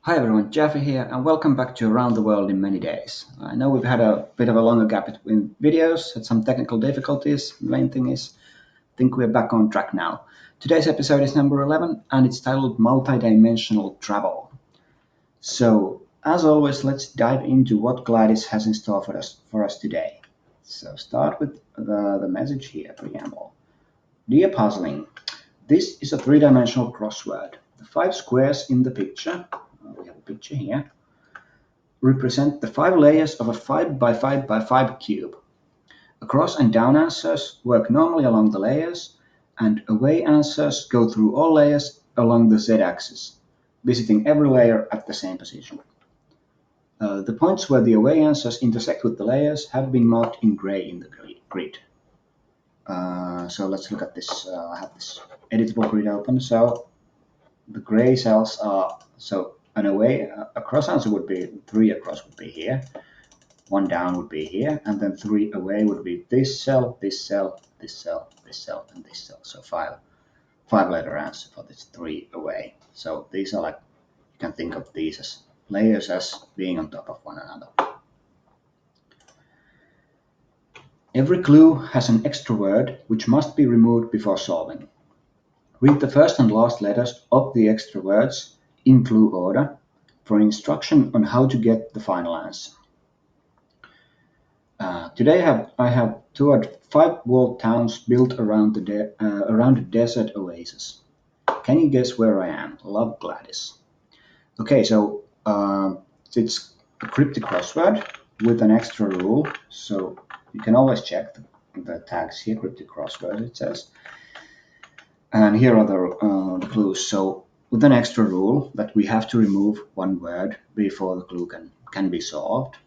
Hi everyone, Jeffy here, and welcome back to Around the World in Many Days. I know we've had a bit of a longer gap between videos, had some technical difficulties. The main thing is, I think we're back on track now. Today's episode is number 11, and it's titled Multidimensional Travel. So, as always, let's dive into what Gladys has in store for us today. So, start with the message here, preamble. Dear Puzzling, this is a three-dimensional crossword. The 5 squares in the picture, we have a picture here, represent the 5 layers of a 5 by 5 by 5 cube. Across and down answers work normally along the layers, and away answers go through all layers along the z-axis, visiting every layer at the same position. The points where the away answers intersect with the layers have been marked in gray in the grid. So let's look at this. I have this editable grid open. So the gray cells are, so an away, a cross answer would be 3 across would be here, 1 down would be here, and then 3 away would be this cell, this cell, this cell, this cell, and this cell. So 5 letter answer for this 3 away. So these are like, you can think of these as layers as being on top of one another. Every clue has an extra word which must be removed before solving. Read the first and last letters of the extra words in clue order for an instruction on how to get the final answer. Today I have toured 5 walled towns built around a desert oasis. Can you guess where I am? Love, Gladys. Okay, so it's a cryptic crossword with an extra rule, so you can always check the tags here, cryptic crossword it says. And here are the clues. So with an extra rule that we have to remove one word before the clue can be solved.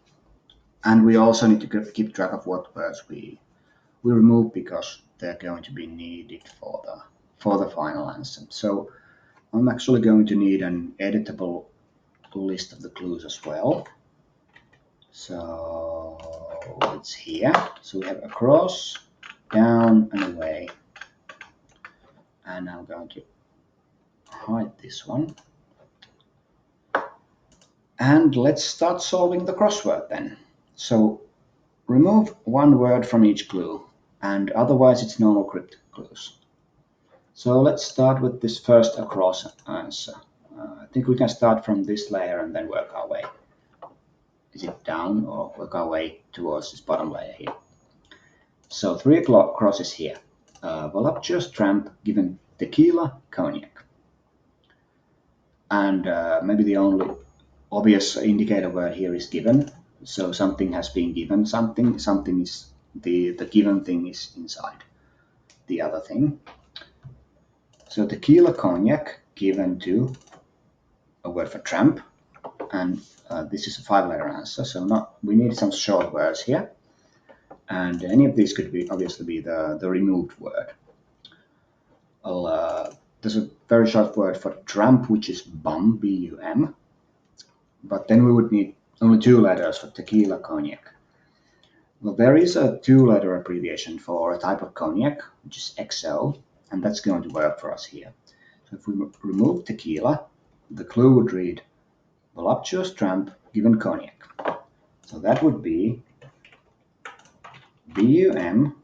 And we also need to keep track of what words we remove because they're going to be needed for the final answer. So I'm actually going to need an editable list of the clues as well. So it's here. So we have across, down, and away. And I'm going to hide this one. And let's start solving the crossword then. So remove one word from each clue, and otherwise it's normal cryptic clues. So let's start with this first across answer. I think we can start from this layer and then work our way. Is it down or work our way towards this bottom layer here? So 3 across is here. Voluptuous tramp given tequila, cognac. And maybe the only obvious indicator word here is given. So something has been given something. Something is the given thing is inside the other thing. So tequila, cognac given to a word for tramp, and this is a 5-letter answer. So we need some short words here, and any of these could be obviously be the removed word. There's a very short word for tramp, which is bum, B-U-M. But then we would need only 2 letters for tequila, cognac. Well, there is a 2-letter abbreviation for a type of cognac, which is XO, and that's going to work for us here. So if we remove tequila, the clue would read voluptuous tramp given cognac. So that would be BUM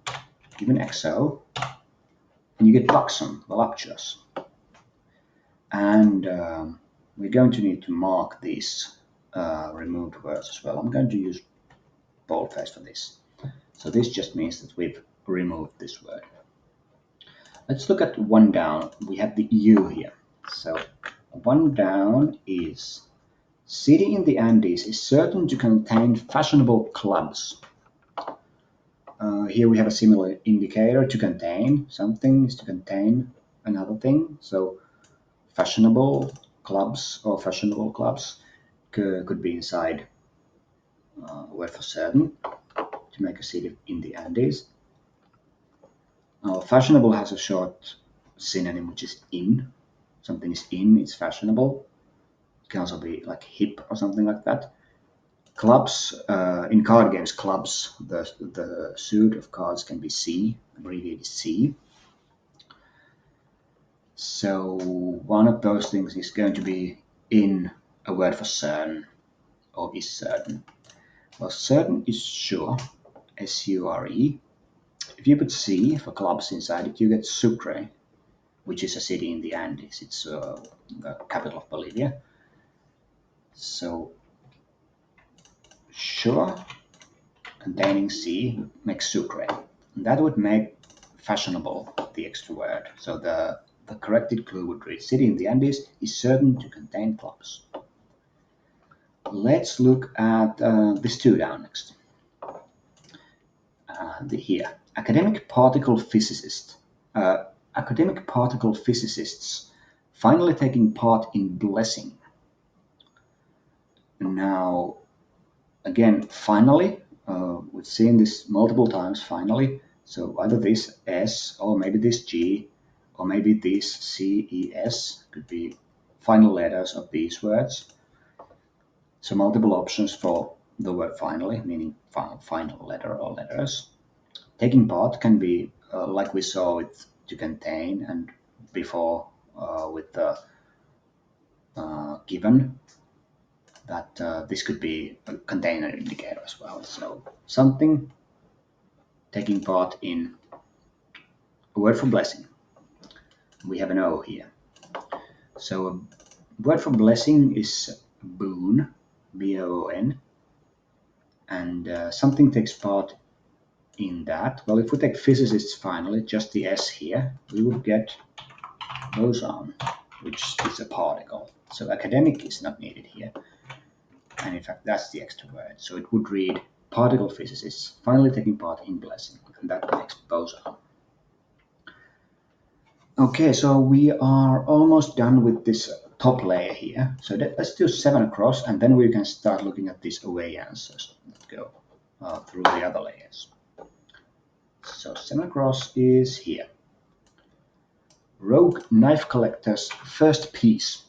given XO, and you get buxom, voluptuous. And we're going to need to mark these removed words as well. I'm going to use boldface for this. So this just means that we've removed this word. Let's look at 1 down. We have the U here. So 1 down is city in the Andes is certain to contain fashionable clubs. Here we have a similar indicator, to contain. Something is to contain another thing. So fashionable clubs or fashionable clubs could be inside a word for certain to make a city in the Andes. Fashionable has a short synonym which is in. Something is in, it's fashionable. It can also be like hip or something like that. Clubs, in card games, clubs, the suit of cards can be C, abbreviated C. So one of those things is going to be in a word for certain or is certain. Well, certain is sure, S-U-R-E. If you put C for clubs inside it, you get Sucre, which is a city in the Andes. It's the capital of Bolivia. So sure containing C makes Sucre. And that would make fashionable the extra word. So the corrected clue would read city in the Andes is certain to contain clubs. Let's look at this two down next. Here, academic particle physicists finally taking part in blessing. Now, again, finally, we've seen this multiple times, finally. So either this S or maybe this G or maybe this C, E, S could be final letters of these words. So multiple options for the word finally, meaning final letter or letters. Taking part can be like we saw with to contain and before with the given, that this could be a container indicator as well. So something taking part in a word for blessing. We have an O here. So a word for blessing is boon, B-O-O-N, and something takes part in that. Well, if we take physicists finally, just the S here, we would get boson, which is a particle. So academic is not needed here. And in fact, that's the extra word. So it would read particle physicists finally taking part in blessing. And that makes boson. Okay, so we are almost done with this top layer here. So let's do 7 across, and then we can start looking at these away answers. Let's go through the other layers. So 7 across is here. Rogue knife collector's first piece.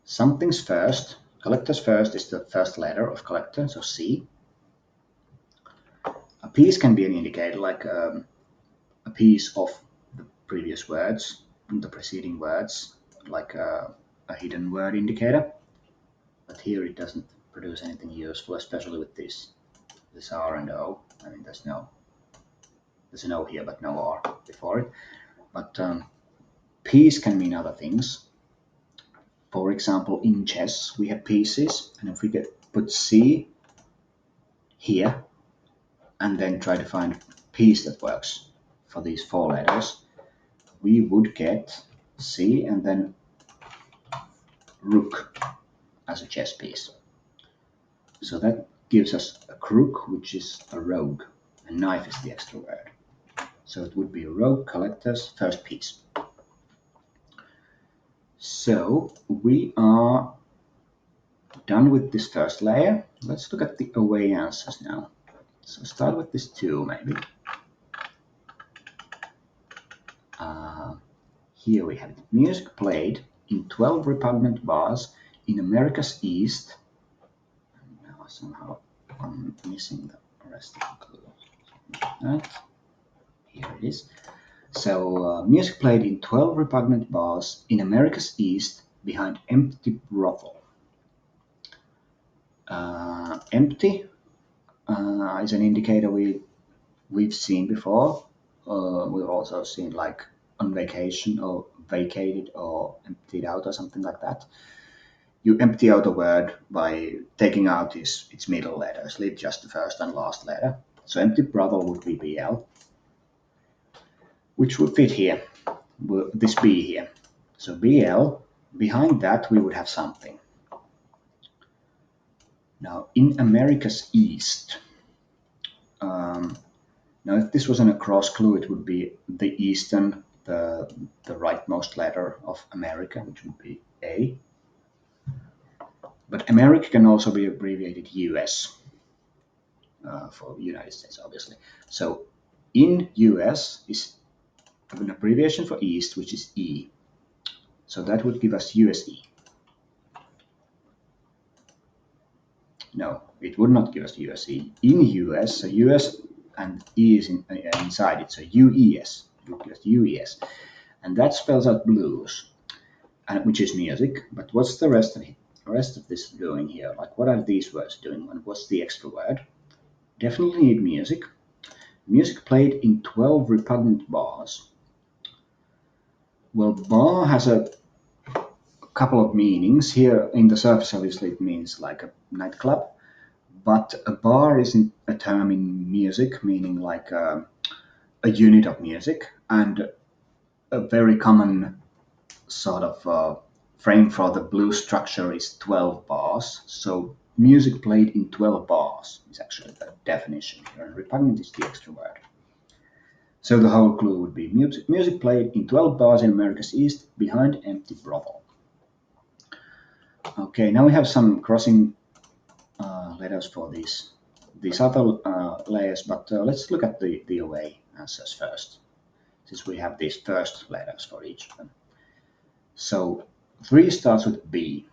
Something's first. Collector's first is the first letter of collector, so C. A piece can be an indicator, like a piece of the previous words, the preceding words, like a hidden word indicator. But here it doesn't produce anything useful, especially with this R and O. I mean, there's an O here, but no R before it. But piece can mean other things. For example, in chess, we have pieces, and if we put C here, and then try to find a piece that works for these 4 letters, we would get C and then rook as a chess piece. So that gives us a crook, which is a rogue, and knife is the extra word. So it would be rogue collector's first piece. So we are done with this first layer. Let's look at the away answers now. So start with this 2 maybe. Here we have it. Music played in 12 repugnant bars in America's East. Now somehow I'm missing the rest of the clue. Right. Here it is. So music played in 12 repugnant bars in America's East behind empty brothel. Empty is an indicator we've seen before. We've also seen like on vacation or vacated or emptied out or something like that. You empty out a word by taking out its middle letters, leave just the first and last letter. So empty brothel would be BL, which would fit here, this B here. So BL, behind that we would have something. Now in America's East, now if this wasn't a cross clue, it would be the eastern, the rightmost letter of America, which would be A. But America can also be abbreviated US for United States, obviously. So in US is an abbreviation for East, which is E. So that would give us USE. No, it would not give us USE. In US, so US and E is inside it, so UES. It would give us UES. And that spells out blues. and which is music. But what's the rest of it? The rest of this doing here? Like, what are these words doing? And what's the extra word? Definitely need music. Music played in 12 repugnant bars. Well, bar has a couple of meanings. Here in the surface, obviously, it means like a nightclub. But a bar isn't a term in music, meaning like a unit of music. And a very common sort of frame for the blues structure is 12 bars. So music played in 12 bars is actually the definition here. And repugnant is the extra word. So the whole clue would be music played in 12 bars in America's East behind empty brothel. Okay, now we have some crossing letters for these other layers, but let's look at the away answers first, since we have these first letters for each of them. So 3 starts with B.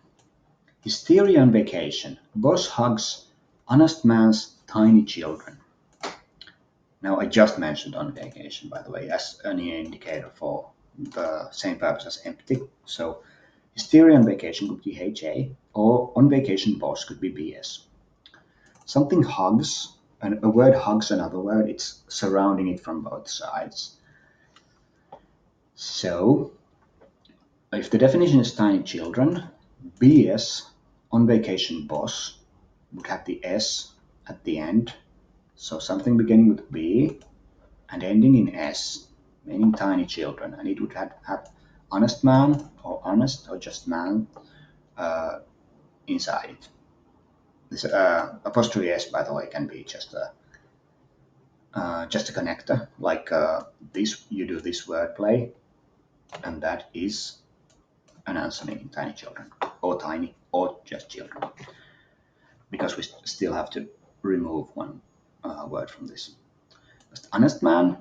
Hysteria on vacation. Boss hugs honest man's tiny children. Now I just mentioned on vacation, by the way, as an indicator for the same purpose as empty. So hysteria on vacation could be HA, or on vacation boss could be BS. Something hugs, and a word hugs another word, it's surrounding it from both sides. So if the definition is tiny children, BS, on vacation boss, would have the S at the end. So something beginning with B and ending in S, meaning tiny children. And it would have honest man or honest or just man inside it. This apostrophe S, by the way, can be just a connector, like this. You do this wordplay, and that is an answer meaning tiny children, or tiny, or just children, because we still have to remove one word from this. Just honest man,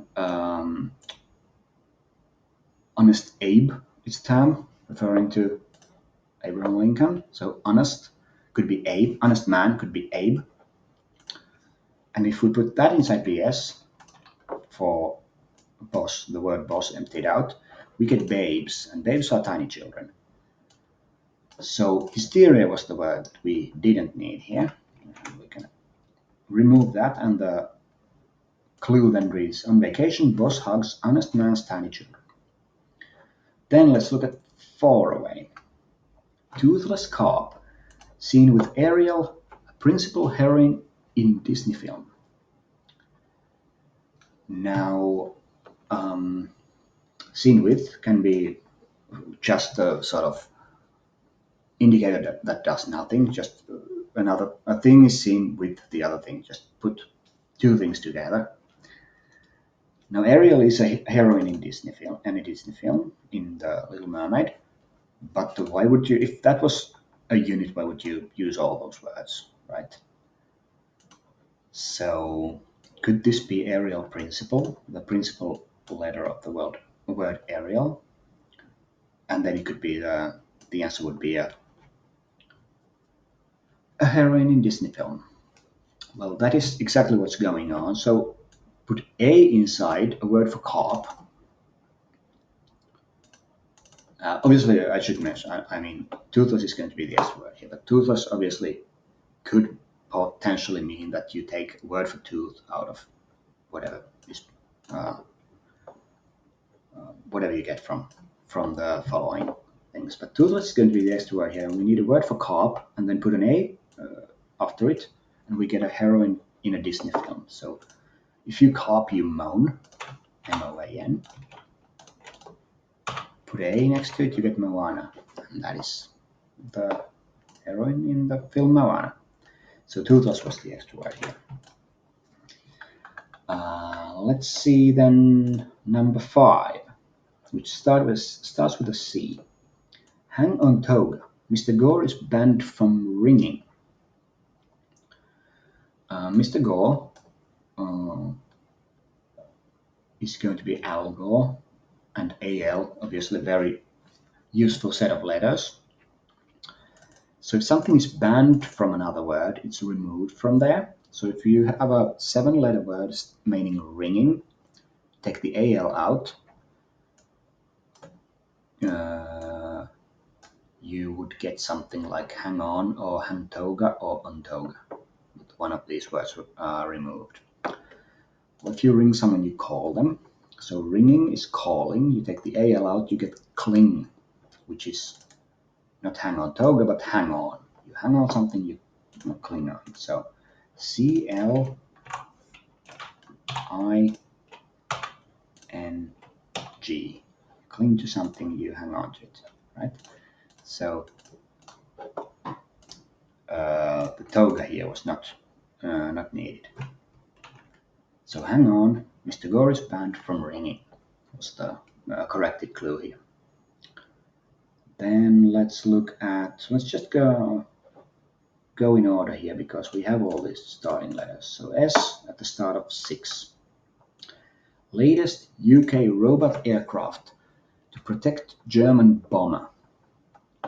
honest Abe is a term referring to Abraham Lincoln. So honest could be Abe, honest man could be Abe. And if we put that inside BS for boss, the word boss emptied out, we get babes, and babes are tiny children. So hysteria was the word that we didn't need here. We can remove that, and the clue then reads, on vacation, boss hugs honest man's tiny children. Then let's look at 4 away. Toothless carp, seen with Ariel, a principal heroine in Disney film. Now, seen with can be just a sort of indicator that does nothing. Just a thing is seen with the other thing. Just put 2 things together. Now, Ariel is a heroine in Disney film, any Disney film, in The Little Mermaid. But why would you, if that was a unit, why would you use all those words, right? So could this be Ariel principal, the principal letter of the word Ariel? And then it could be the answer would be a heroine in Disney film. Well, that is exactly what's going on. So put A inside a word for carp. Obviously, I should mention, I mean, toothless is going to be the S word here, but toothless obviously could potentially mean that you take a word for tooth out of whatever is whatever you get from the following things. But toothless is going to be the extra word here, and we need a word for carp, and then put an A after it, and we get a heroine in a Disney film. So if you carp, you moan, M-O-A-N. Put A next to it, you get Moana, and that is the heroine in the film Moana. So toothless was the extra word here. Let's see then number 5, which starts with a C. Hang on toga. Mr. Gore is banned from ringing. Mr. Gore is going to be Al Gore, and AL, obviously a very useful set of letters. So if something is banned from another word, it's removed from there. So if you have a 7-letter word meaning ringing, take the AL out. you would get something like hang on or hang toga or on toga. One of these words are removed. Well, if you ring someone, you call them. So ringing is calling. You take the AL out, you get cling, which is not hang on toga, but hang on. You hang on something, you cling on. So CLING, cling to something, you hang on to it, right? So the toga here was not needed. So hang on, Mr. Gore is banned from ringing was the corrected clue here. Then let's just go in order here because we have all these starting letters. So S at the start of 6. Latest UK robot aircraft to protect German bomber.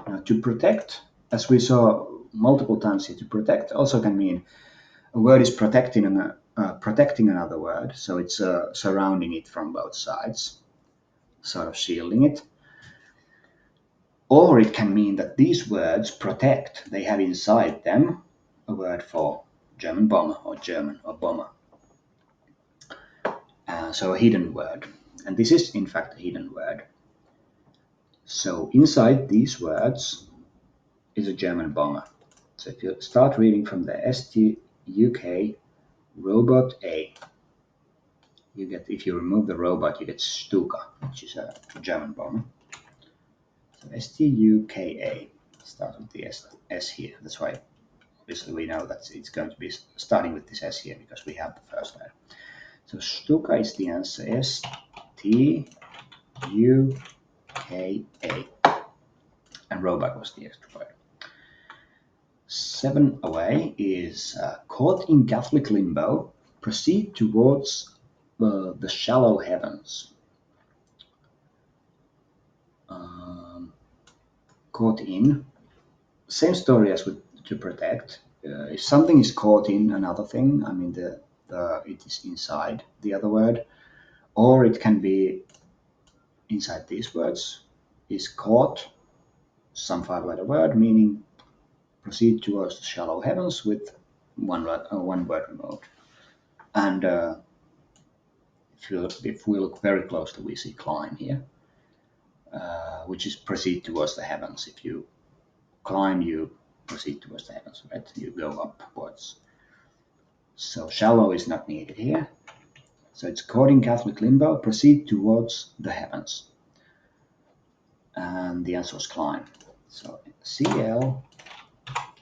Now, to protect, as we saw multiple times here, to protect also can mean a word is protecting another word, so it's surrounding it from both sides, sort of shielding it. Or it can mean that these words protect, they have inside them a word for German bomber or German or bomber. So a hidden word. And this is in fact a hidden word. So inside these words is a German bomber. So if you start reading from the ST-UK robot A, you get, if you remove the robot, you get Stuka, which is a German bomber. So STUKA starts with the S here. That's why obviously we know that it's going to be starting with this S here because we have the first letter. So Stuka is the answer. STUKA. And robot was the extra word. 7 away is caught in Catholic limbo, proceed towards the shallow heavens. Caught in, same story as with to protect. If something is caught in another thing, I mean it is inside the other word, or it can be inside these words. Is caught, some 5-letter word, meaning proceed towards the shallow heavens with one word removed. And if we look very closely, we see climb here, which is proceed towards the heavens. If you climb, you proceed towards the heavens, right? You go upwards. So shallow is not needed here. So it's caught in Catholic limbo, proceed towards the heavens. And the answer was climb. So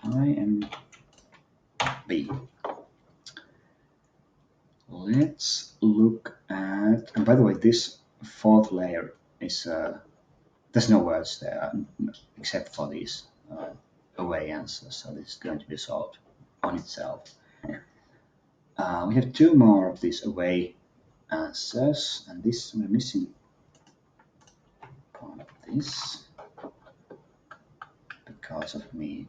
CLIMB. Let's look at, and by the way, this 4th layer is, there's no words there except for these away answers. So this is going to be solved on itself. We have 2 more of these away answers, and this we're missing part of this because of me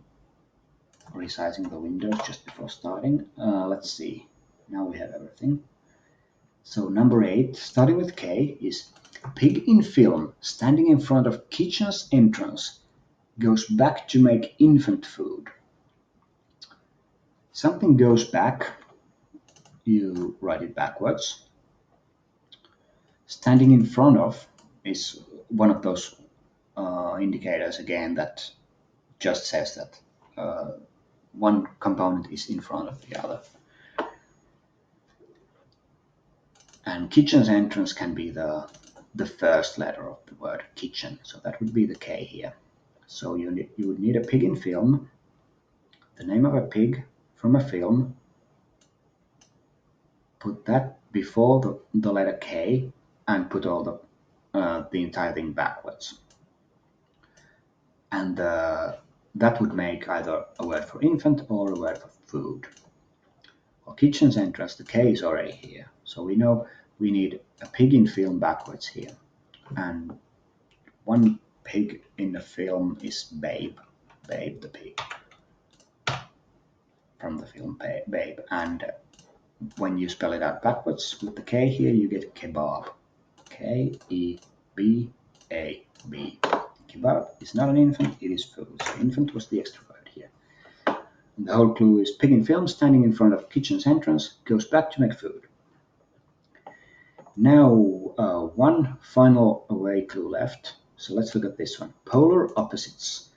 resizing the windows just before starting. Let's see. Now we have everything. So number 8, starting with K, is pig in film standing in front of kitchen's entrance goes back to make infant food. Something goes back, you write it backwards. Standing in front of is one of those indicators again that just says that one component is in front of the other. And kitchen's entrance can be the first letter of the word kitchen, so that would be the K here. So you would need a pig in film, the name of a pig from a film, put that before the letter K, and put all the entire thing backwards. And that would make either a word for infant or a word for food. For kitchen's entrance, the K is already here. So we know we need a pig in film backwards here. And one pig in the film is Babe. Babe the pig. From the film Babe. And when you spell it out backwards with the K here, you get kebab. K-E-B-A-B. Kebab is not an infant, it is food. So infant was the extra word here. And the whole clue is pig in film standing in front of kitchen's entrance goes back to make food. Now one final away clue left. So let's look at this one. Polar opposites.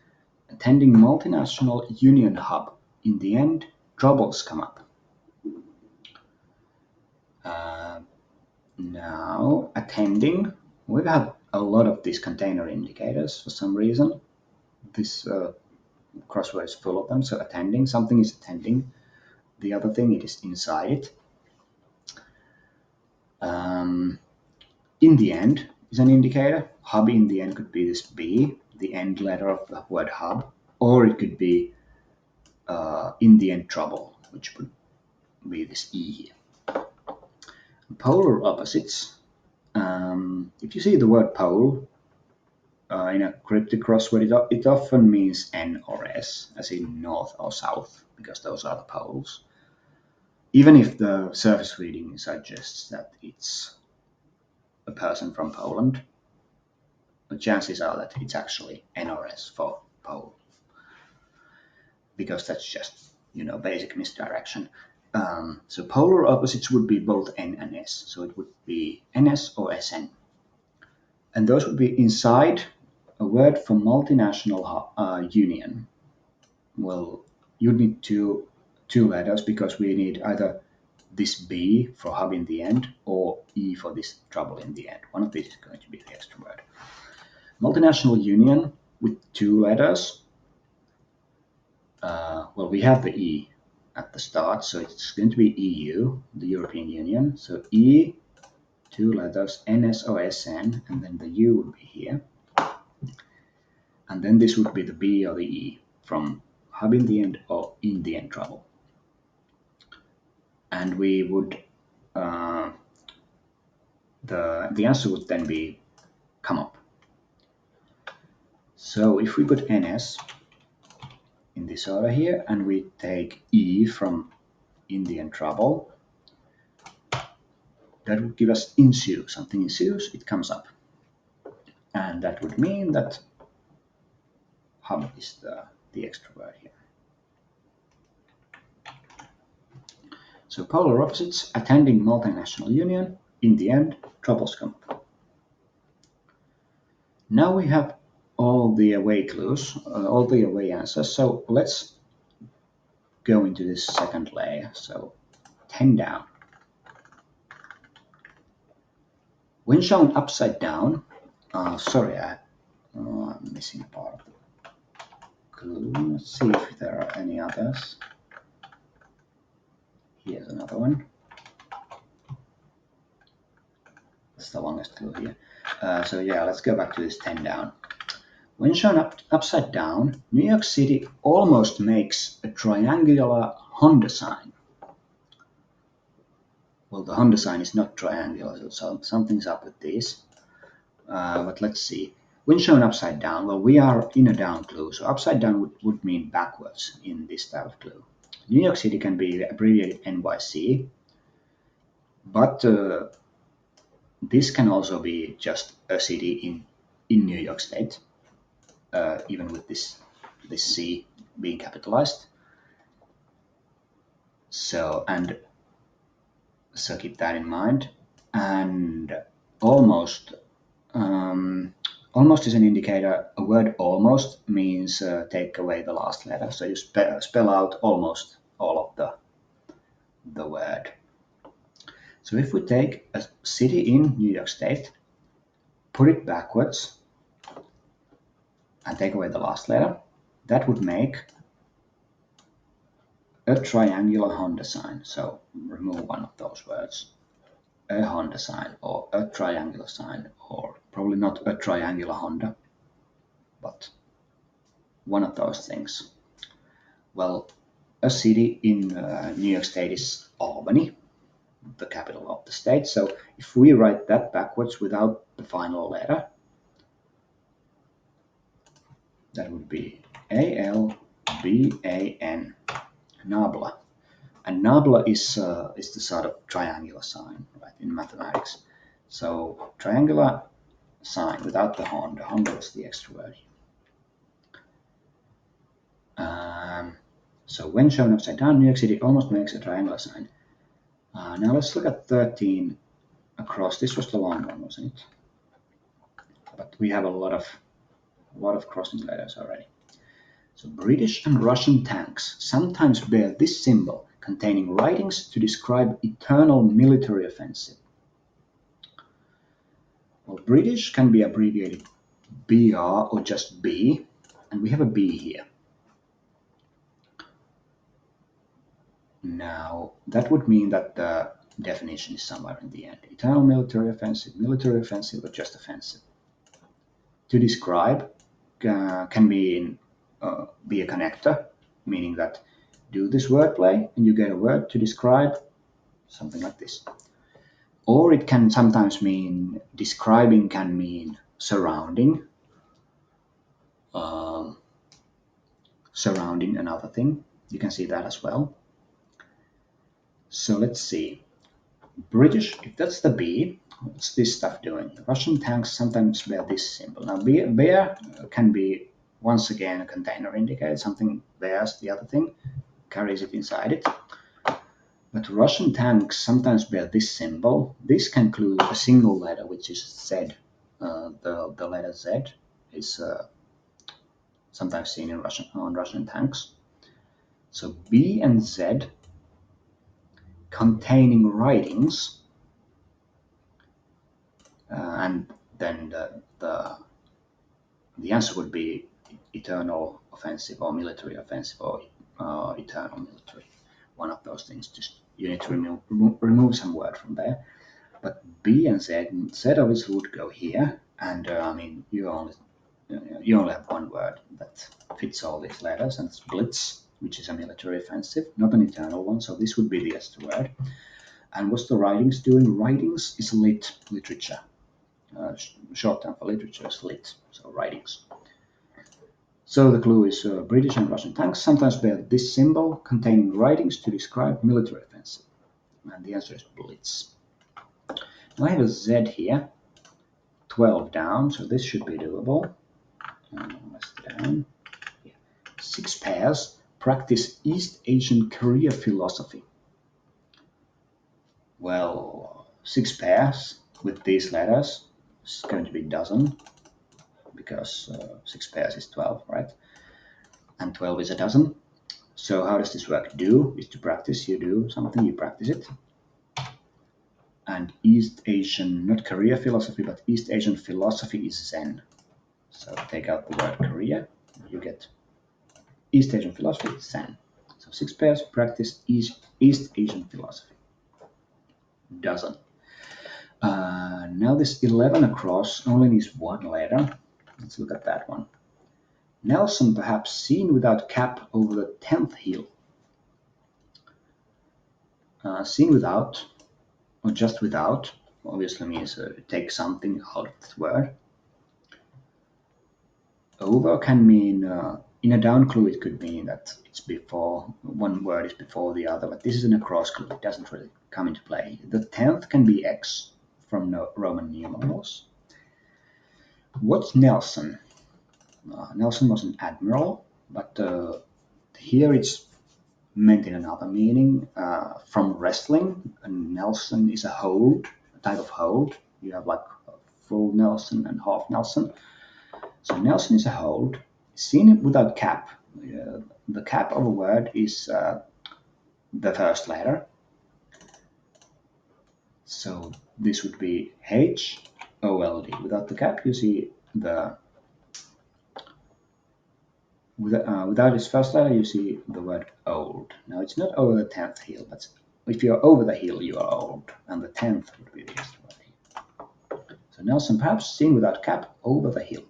Attending multinational union hub. In the end, troubles come up. Now, attending. We've had a lot of these container indicators for some reason. This crossword is full of them. So attending, something is attending. The other thing, it is inside it. In the end is an indicator. Hub in the end could be this B, the end letter of the word hub, or it could be in the end trouble, which would be this E here. Polar opposites. If you see the word pole in a cryptic crossword, it often means N or S, as in north or south, because those are the poles. Even if the surface reading suggests that it's a person from Poland, the chances are that it's actually N or S for pole, because that's just, basic misdirection. So polar opposites would be both N and S. So it would be NS or SN. And those would be inside a word for multinational union. Well, you'd need two letters because we need either this B for hub in the end or E for this trouble in the end. One of these is going to be the extra word. Multinational union with two letters. Well, we have the E at the start, so it's going to be EU, the European Union. So E, two letters, NS or SN, and then the U would be here. And then this would be the B or the E from hub in the end or in the end trouble. And we would, the answer would then be come up. So if we put NS in this order here, and we take E from Indian trouble, that would give us ensue. Something ensues, it comes up. And that would mean that hub is the extra word here. So polar opposites, attending multinational union, in the end, troubles come up. Now we have all the away clues, all the away answers. So let's go into this second layer. So 10 down. When shown upside down, sorry, I'm missing a part of the clue. Let's see if there are any others. Here's another one. That's the longest clue here. So yeah, let's go back to this 10 down. When shown upside down, New York City almost makes a triangular Honda sign. Well, the Honda sign is not triangular, so something's up with this. But let's see. When shown upside down, well, we are in a down clue, so upside down would mean backwards in this type of clue. New York City can be abbreviated NYC, but this can also be just a city in New York State, even with this C being capitalized. So keep that in mind. And almost is an indicator. A word almost means take away the last letter. So you spell out almost all of the word. So if we take a city in New York State, put it backwards, and take away the last letter, that would make a triangular Honda sign. So remove one of those words. A Honda sign or a triangular sign, or probably not a triangular Honda, but one of those things. Well, a city in New York State is Albany, the capital of the state. So if we write that backwards without the final letter, that would be ALBAN, Nabla. And Nabla is the sort of triangular sign, right, in mathematics. So triangular sign without the Honda. Honda is the extra word. So when shown upside down, New York City almost makes a triangular sign. Now let's look at 13 across. This was the long one, wasn't it? But we have a lot of crossing letters already. So British and Russian tanks sometimes bear this symbol containing writings to describe eternal military offensive. Well, British can be abbreviated BR or just B, and we have a B here. Now, that would mean that the definition is somewhere in the end. Eternal military offensive, or just offensive. To describe can be a connector, meaning that do this wordplay and you get a word to describe something like this. Or it can sometimes mean describing can mean surrounding, surrounding another thing. You can see that as well. So let's see. British, if that's the B, what's this stuff doing? Russian tanks sometimes bear this symbol. Now, bear can be, once again, a container indicator. Something bears the other thing, carries it inside it. But Russian tanks sometimes bear this symbol. This can include a single letter, which is Z. The letter Z is sometimes seen in Russian tanks. So B and Z containing writings, and then the answer would be eternal offensive or military offensive or eternal military. One of those things. Just you need to remove some word from there. But B and Z obviously would go here, and I mean you only have one word that fits all these letters, and it's blitz, which is a military offensive, not an eternal one. So this would be the S word. And what's the writings doing? Writings is literature. Short term for literature is lit, so writings. So the clue is British and Russian tanks sometimes bear this symbol containing writings to describe military offensive. And the answer is blitz. Now I have a Z here, 12 down, so this should be doable. Let's down. Yeah. 6 pairs practice East Asian career philosophy. Well, 6 pairs with these letters is going to be a dozen, because 6 pairs is 12, right? And 12 is a dozen. So how does this work? Do is to practice. You do something, you practice it. And East Asian, not career philosophy, but East Asian philosophy is Zen. So take out the word career, you get East Asian philosophy, Zen. So 6 pairs practice East Asian philosophy. Dozen. Now this 11 across only needs one letter. Let's look at that one. Nelson perhaps seen without cap over the 10th hill. Seen without, or just without, obviously means take something out of this word. Over can mean, in a down clue it could mean that it's before, one word is before the other, but this is an across clue, it doesn't really come into play. The 10th can be X from Roman numerals. What's Nelson? Nelson was an admiral, but here it's meant in another meaning. From wrestling, Nelson is a hold, a type of hold. You have like full Nelson and half Nelson. So Nelson is a hold. Seen without cap. The cap of a word is the first letter. So this would be H-O-L-D. Without the cap, you see the without its first letter, you see the word old. Now it's not over the 10th hill, but if you're over the hill, you are old, and the 10th would be the word. So Nelson perhaps seen without cap over the hill.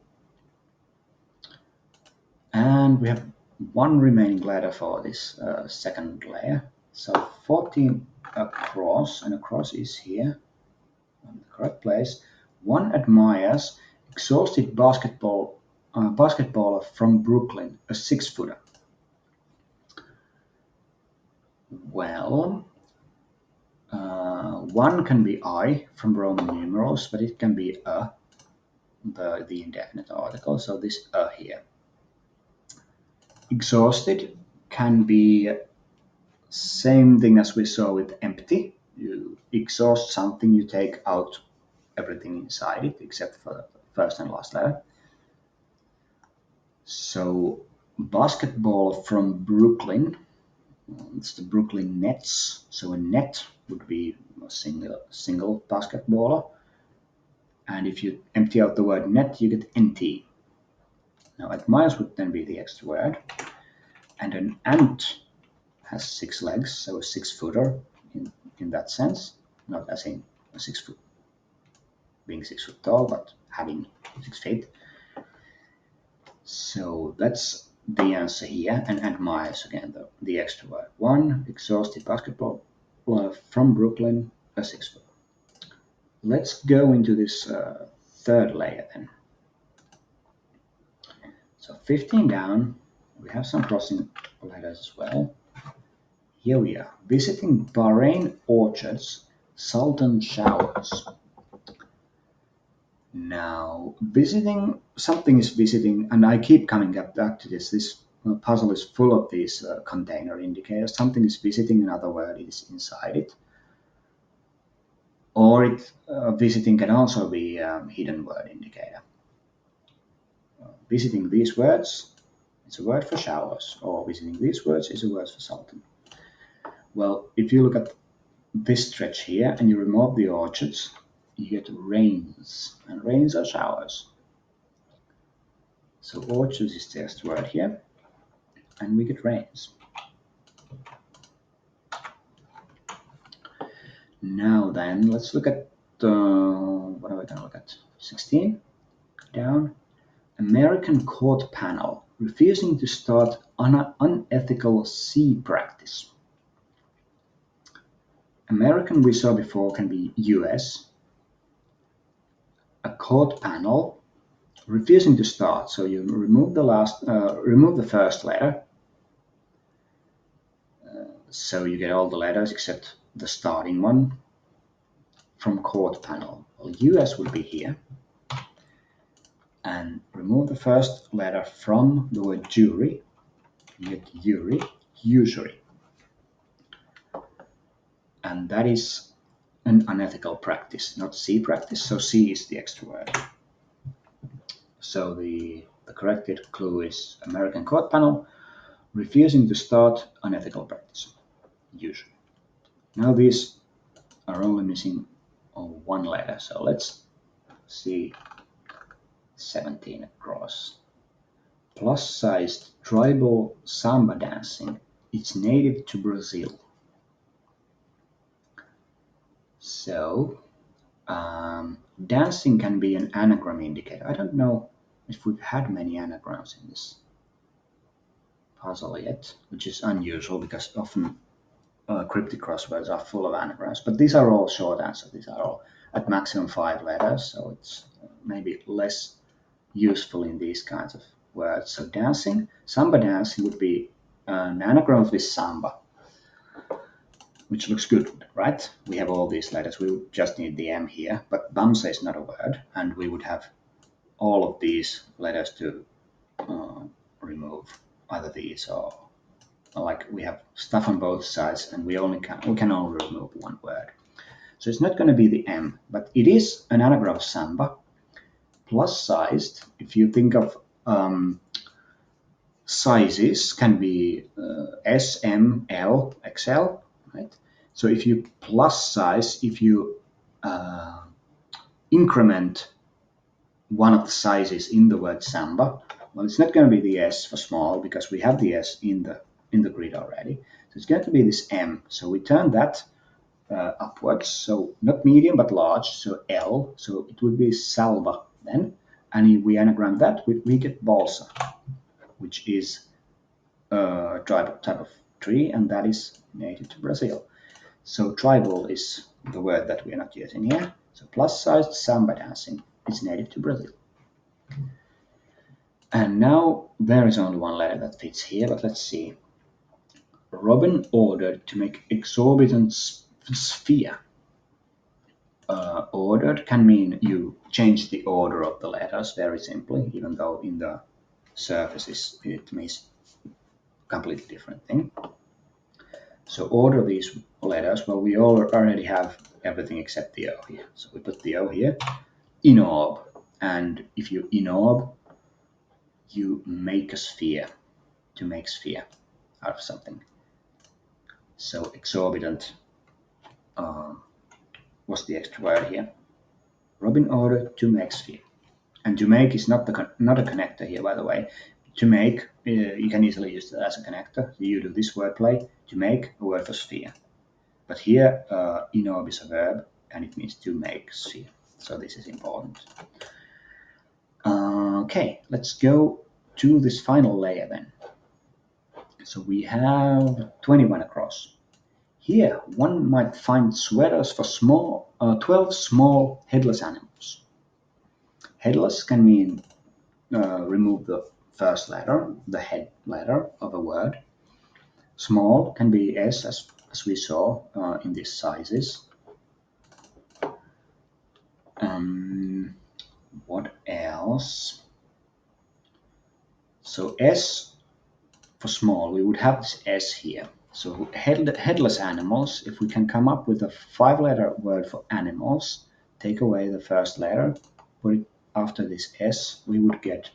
And we have one remaining letter for this second layer. So 14 across, and across is here, in the correct place. One admires exhausted basketballer from Brooklyn, a 6-footer. Well, one can be I from Roman numerals, but it can be a, the indefinite article. So this here. Exhausted can be same thing as we saw with empty. You exhaust something, you take out everything inside it except for the first and last letter. So basketball from Brooklyn, it's the Brooklyn Nets. So a net would be a single basketballer. And if you empty out the word net, you get NT. Now admires would then be the extra word. And an ant has 6 legs, so a 6-footer in that sense, not as in a 6 foot being 6 foot tall, but having 6 feet. So that's the answer here, and admires again the extra word. One exhausted basketball from Brooklyn, a 6-foot. Let's go into this third layer then. So 15 down, we have some crossing letters as well. Here we are, visiting Bahrain orchards, Sultan showers. Now, visiting, something is visiting, and I keep coming back to this. This puzzle is full of these container indicators. Something is visiting, another word is inside it. Or visiting can also be a hidden word indicator. Visiting these words, it's a word for showers, or visiting these words is a word for Sultan. Well, if you look at this stretch here and you remove the orchards, you get rains, and rains are showers. So orchards is the next word here, and we get rains. Now then, let's look at what are we going to look at? 16 down. American court panel refusing to start unethical sea practice. American we saw before can be US. A court panel refusing to start, so you remove the first letter, so you get all the letters except the starting one from court panel. Well, US would be here, and remove the first letter from the word jury, you get jury, usury, and that is an unethical practice, not C practice, so C is the extra word. So the corrected clue is American court panel refusing to start unethical practice, usually. Now these are only missing one letter, so let's see 17 across. Plus-sized tribal samba dancing, it's native to Brazil. So dancing can be an anagram indicator. I don't know if we've had many anagrams in this puzzle yet, which is unusual because often cryptic crosswords are full of anagrams, but these are all short answers. These are all at maximum 5 letters, so it's maybe less useful in these kinds of words. So dancing, samba dancing would be an anagram of this samba, which looks good, right? We have all these letters. We just need the M here, but bamsa is not a word, and we would have all of these letters to remove, either these or like we have stuff on both sides, and we can only remove one word. So it's not going to be the M, but it is an anagram of samba. Plus sized, if you think of sizes, can be S, M, L, XL, right? So if you plus size, if you increment one of the sizes in the word samba, well, it's not going to be the S for small because we have the S in the grid already. So it's going to be this M. So we turn that upwards, so not medium but large, so L. So it would be salva then, and if we anagram that, we get balsa, which is a type of tree, and that is native to Brazil. So tribal is the word that we are not using here. So plus-sized samba dancing is native to Brazil. And now there is only one letter that fits here, but let's see. Robin ordered to make exorbitant sphere. Ordered can mean you change the order of the letters very simply, even though in the surfaces it completely different thing. So order these letters. Well, we already have everything except the O here. So we put the O here. Inorb. And if you inorb, you make a sphere. To make sphere out of something. So exorbitant was the extra word here. Robin ordered to make sphere. And to make is not a connector here, by the way. To make, you can easily use that as a connector. So you do this wordplay to make a word for sphere. But here, inorb is a verb, and it means to make sphere. So this is important. Okay, let's go to this final layer then. So we have 21 across. Here, one might find sweaters for 12 small headless animals. Headless can mean remove the first letter, the head letter of a word. Small can be S, as we saw in these sizes. What else? So S for small, we would have this S here. So headless animals, if we can come up with a 5-letter word for animals, take away the first letter, put it after this S, we would get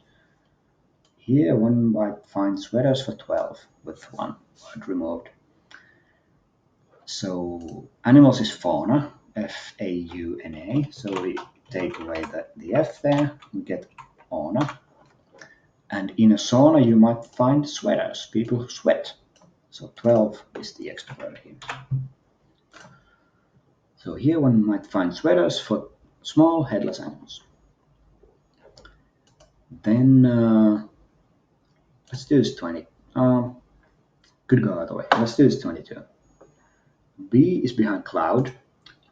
here one might find sweaters for 12 with one word removed. So animals is fauna, F-A-U-N-A. So we take away the F there, we get fauna. And in a sauna you might find sweaters, people who sweat. So 12 is the extra word here. So here one might find sweaters for small headless animals. Then let's do this 20. Could go other way. Let's do this 22. B is behind cloud.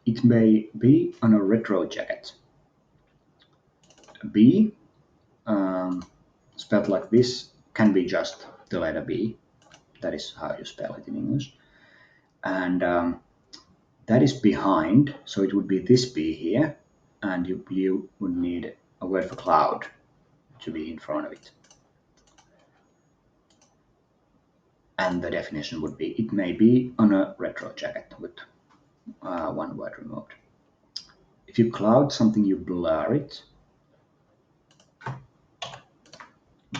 It may be on a retro jacket. B, spelled like this, can be just the letter B. That is how you spell it in English. And that is behind, so it would be this B here, and you would need a word for cloud to be in front of it. And the definition would be, it may be on a retro jacket with one word removed. If you cloud something, you blur it.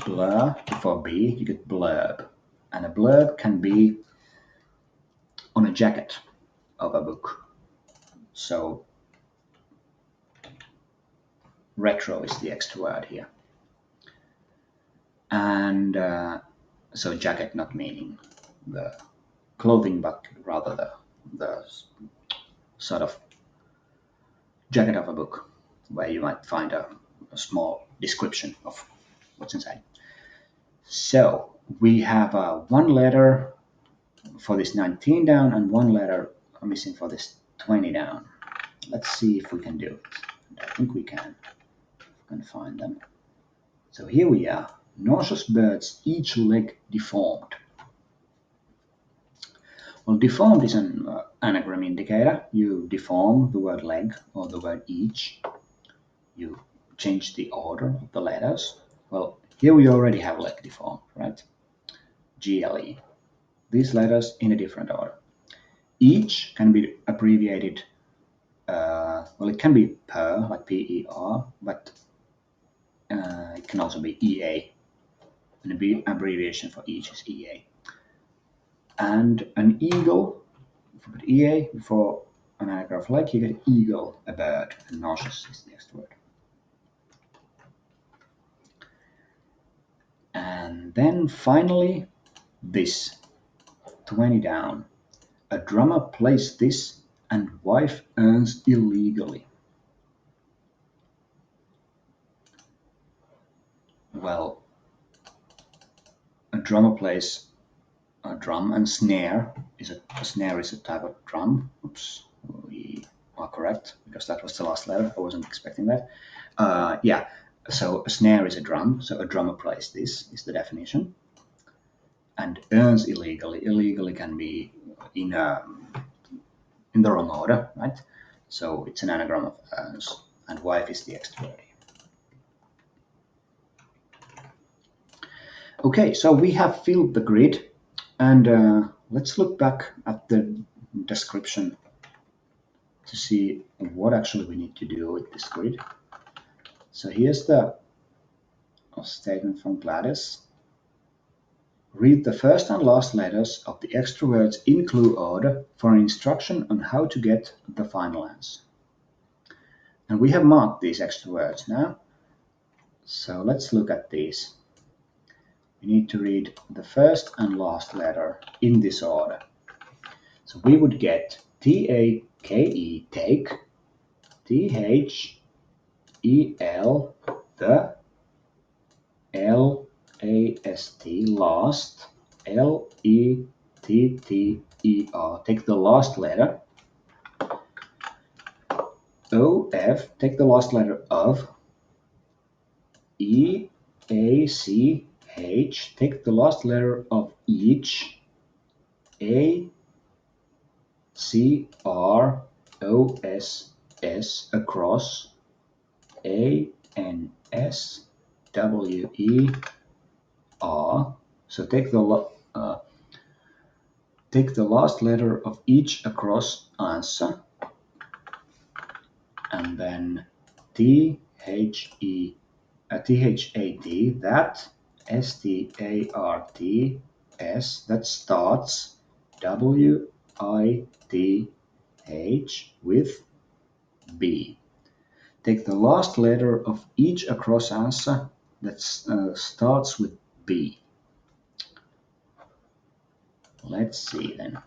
Blur before B, you get blurb. And a blurb can be on a jacket of a book. So retro is the extra word here. And so jacket not meaning the clothing, but rather the sort of jacket of a book where you might find a small description of what's inside. So we have one letter for this 19 down and one letter missing for this 20 down. Let's see if we can do it. I think we can. We can find them. So here we are. Nauseous birds, each leg deformed. Well, deformed is an anagram indicator. You deform the word leg or the word each. You change the order of the letters. Well, here we already have leg deformed, right? GLE. These letters in a different order. Each can be abbreviated, well, it can be per, like PER, but it can also be EA. An abbreviation for each is EA. And an eagle, if you put EA before an anagram of leg, you get eagle, a bird, and nauseous is the next word. And then finally, this, 20 down. A drummer plays this and wife earns illegally. Well, a drummer plays a drum, and snare is a snare is a type of drum. Oops, we are correct because that was the last letter. I wasn't expecting that. Yeah, so a snare is a drum. So a drummer plays this is the definition. And earns illegally. Illegally can be in the wrong order, right? So it's an anagram of earns, and wife is the extra word. Okay, so we have filled the grid, and let's look back at the description to see what actually we need to do with this grid. So here's the statement from Gladys. Read the first and last letters of the extra words in clue order for an instruction on how to get the final answer. And we have marked these extra words now. So let's look at these. We need to read the first and last letter in this order. So we would get T-A-K-E, take, T-H-E-L, the, L-A-S-T, last, L-E-T-T-E-R, take the last letter, O-F, take the last letter of, E-A-C-H, take the last letter of each, A-C-R-O-S-S, across, A-N-S-W-E-R. So take the last letter of each across answer, and then T-H-A-T, that, S-T-A-R-T-S, that starts, W-I-T-H, with B. Take the last letter of each across answer that starts with B. Let's see then.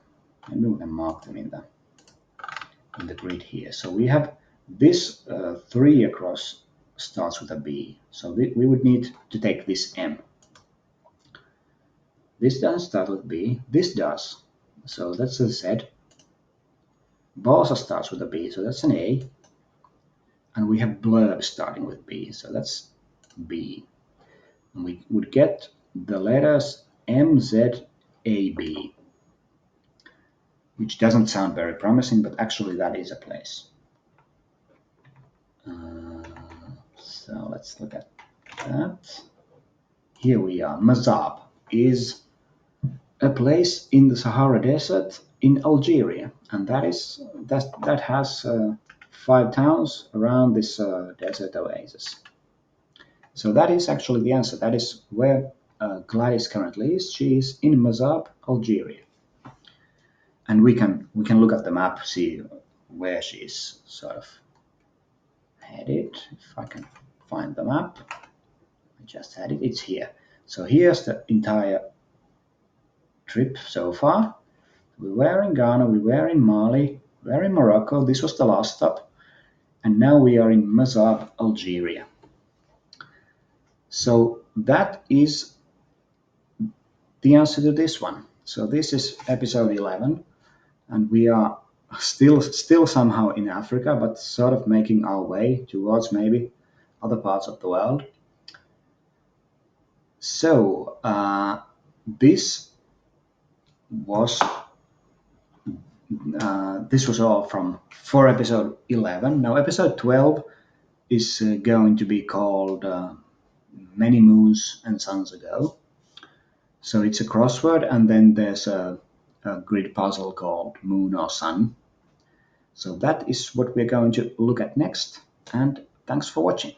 Maybe we can mark them in the grid here. So we have this 3 across starts with a B. So we would need to take this M. This doesn't start with B. This does. So that's a Z. Balsa starts with a B, so that's an A. And we have blurb starting with B, so that's B. And we would get the letters M, Z, A, B, which doesn't sound very promising, but actually that is a place. So let's look at that. Here we are. Mazab is a place in the Sahara Desert in Algeria, and that has 5 towns around this desert oasis. So that is actually the answer. That is where Gladys currently is. She is in Mazab, Algeria, and we can look at the map, see where she is sort of headed. If I can find the map, I just had it. It's here. So here's the entire trip so far. We were in Ghana, we were in Mali, we were in Morocco. This was the last stop, and now we are in Mazab, Algeria. So that is the answer to this one. So this is episode 11, and we are still somehow in Africa, but sort of making our way towards maybe other parts of the world. So this was all for episode 11. Now episode 12 is going to be called Many Moons and Suns Ago. So it's a crossword, and then there's a grid puzzle called Moon or Sun. So that is what we're going to look at next, and thanks for watching.